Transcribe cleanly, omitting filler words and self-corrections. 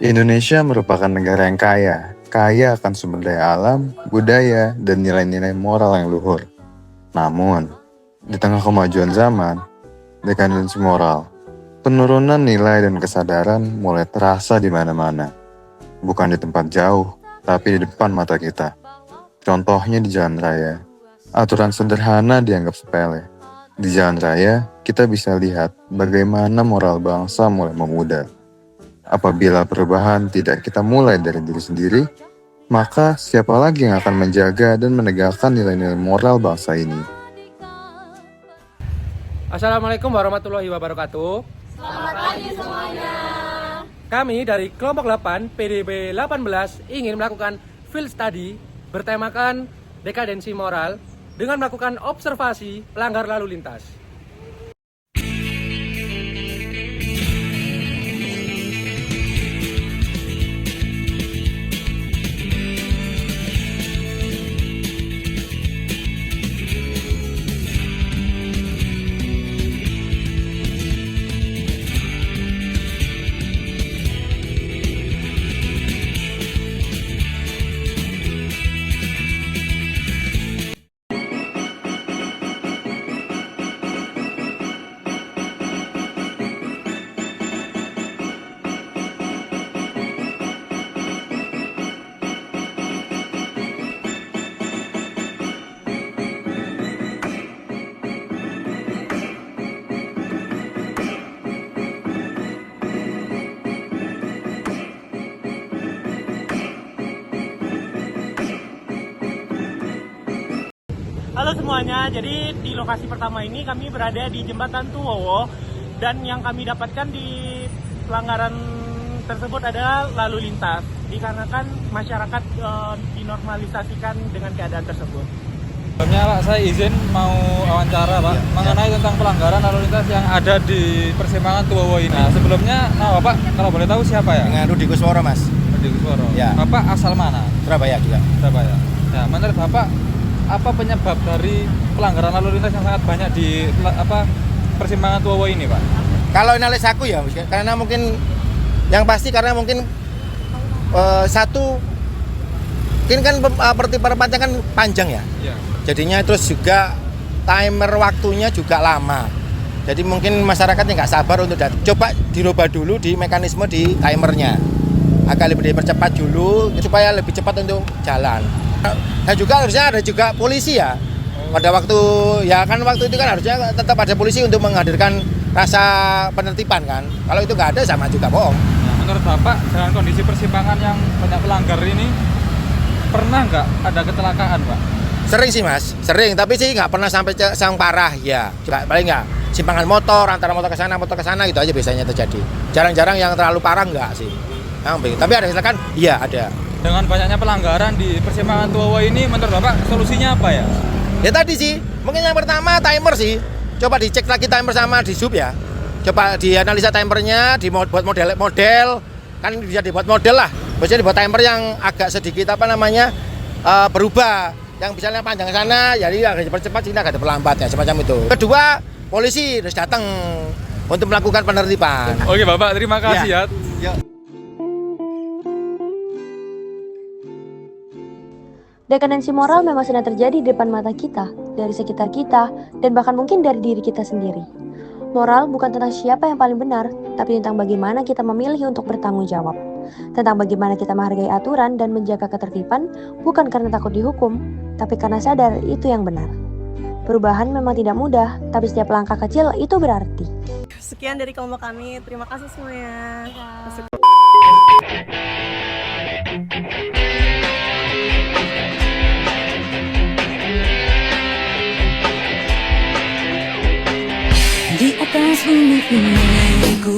Indonesia merupakan negara yang kaya akan sumber daya alam, budaya, dan nilai-nilai moral yang luhur. Namun, di tengah kemajuan zaman, dekadensi moral, penurunan nilai dan kesadaran mulai terasa di mana-mana. Bukan di tempat jauh, tapi di depan mata kita. Contohnya di jalan raya, aturan sederhana dianggap sepele. Di jalan raya, kita bisa lihat bagaimana moral bangsa mulai memudar. Apabila perubahan tidak kita mulai dari diri sendiri, maka siapa lagi yang akan menjaga dan menegakkan nilai-nilai moral bangsa ini? Assalamualaikum warahmatullahi wabarakatuh. Selamat pagi semuanya. Kami dari kelompok 8 PDB 18 ingin melakukan field study bertemakan dekadensi moral dengan melakukan observasi pelanggar lalu lintas. Halo semuanya, jadi di lokasi pertama ini kami berada di Jembatan Tuwowo dan yang kami dapatkan di pelanggaran tersebut adalah lalu lintas dikarenakan masyarakat dinormalisasikan dengan keadaan tersebut. Sebelumnya Pak, saya izin mau wawancara Pak mengenai tentang pelanggaran lalu lintas yang ada di persimpangan Tuwowo ini. Nah, sebelumnya Bapak kalau boleh tahu siapa ya? Dengan Rudi Kusworo, Mas. Rudi Kusworo. Ya. Bapak asal mana? Surabaya juga. Surabaya. Ya, menurut Bapak apa penyebab dari pelanggaran lalu lintas yang sangat banyak di persimpangan Tuwowo ini, Pak? Kalau analis aku ya, karena mungkin yang pasti karena mungkin satu mungkin kan perpanjang kan panjang ya. Iya. Jadinya terus juga timer waktunya juga lama. Jadi mungkin masyarakatnya nggak sabar untuk coba dirubah dulu di mekanisme di timernya. Agar lebih dipercepat dulu supaya lebih cepat untuk jalan. Dan juga harusnya ada juga polisi ya. Pada waktu itu kan harusnya tetap ada polisi untuk menghadirkan rasa penertiban kan. Kalau itu nggak ada sama juga bohong. Nah, menurut Bapak dengan kondisi persimpangan yang banyak pelanggar ini pernah nggak ada kecelakaan, Pak? Sering sih Mas, sering. Tapi sih nggak pernah sampai yang parah ya. Paling nggak simpangan motor antara motor ke sana gitu aja biasanya terjadi. Jarang-jarang yang terlalu parah nggak sih. Tapi ada kecelakaan? Iya ada. Dengan banyaknya pelanggaran di persimpangan Tuwowo ini, menurut Bapak solusinya apa ya? Ya tadi sih, mungkin yang pertama timer sih. Coba dicek lagi timer sama di sub ya. Coba dianalisa timernya, buat model, kan bisa dibuat model lah. Biasanya dibuat timer yang agak sedikit berubah. Yang misalnya panjang ke sana, jadi agak cepat sini agak terlambat ya, semacam itu. Kedua, polisi harus datang untuk melakukan penertiban. Oke Bapak, terima kasih ya. Dekadensi moral memang sedang terjadi di depan mata kita, dari sekitar kita, dan bahkan mungkin dari diri kita sendiri. Moral bukan tentang siapa yang paling benar, tapi tentang bagaimana kita memilih untuk bertanggung jawab. Tentang bagaimana kita menghargai aturan dan menjaga ketertiban, bukan karena takut dihukum, tapi karena sadar itu yang benar. Perubahan memang tidak mudah, tapi setiap langkah kecil itu berarti. Sekian dari kelompok kami, terima kasih semuanya. Di atas bumi ini ku